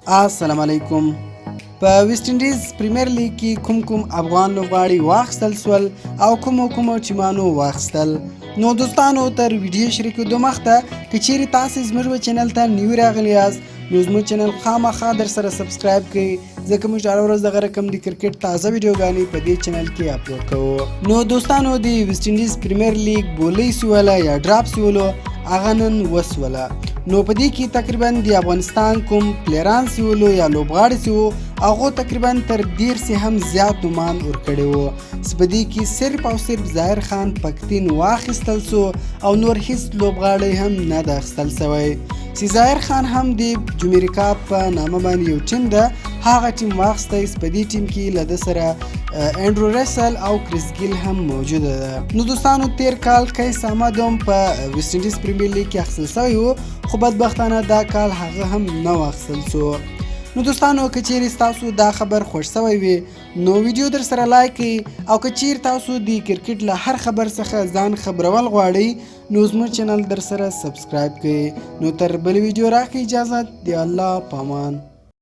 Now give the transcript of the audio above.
السلام علیکم. په ویسټ انډیز پریمیر لیګ کې کوم افغان لوبغاړي واخیستل سول او کومو ټیمانو واخیستل؟ نو دوستانو تر ویډیو شریکېدو مخته که چیرې تاسې زموږ چینل ته نیو راغلي یاست نو زموږ چینل خامخا در سره سبسکرایب کړئ ځکه موږ هره ورځ دغه رقم د کرکټ تازه ویډیوګانې په دې چینل کې اپلوډ کوو. نو دوستانو د ویسټ انډیز پریمیر لیګ بولۍ سیوله یا ډراپ سیولو هغه نن وسوله. نو په دې کې تقریبا د افغانستان کوم پلیران سیولو یا لوبغاړي سیو هغه تقریبا تر 10 هم زیات نومان ورکړي وو. په دې کې صرف او صرف ظاهر خان پښتين واخیستل سو او نور هیڅ لوبغاړي هم نه د اخیستل سوی. ظاهر خان هم د جمیریکا په نامه باندې یو ټیم ده هغه ټیم واخیستی. په دې ټیم کې له ده سره انډرو رسل او کریس ګیل هم موجوده ده. نو دوستانو تیر کال کیس احمد هم په ویسټ انډیز پریمیر لیګ کې اخیستل سوی وو خو بدبختانه دا کال هغه هم نه واخیستل سو. نو دوستانو که چیرې تاسو دا خبر خوښ سوی وي نو ویډیو در سره لایک کړئ او که چیرې تاسو د کرکټ له هر خبر څخه ځان خبرول غواړئ نو زموږ چینل در سره سبسکرایب کړئ. نو تر بل ویډیو راکړئ اجازه د الله په امان.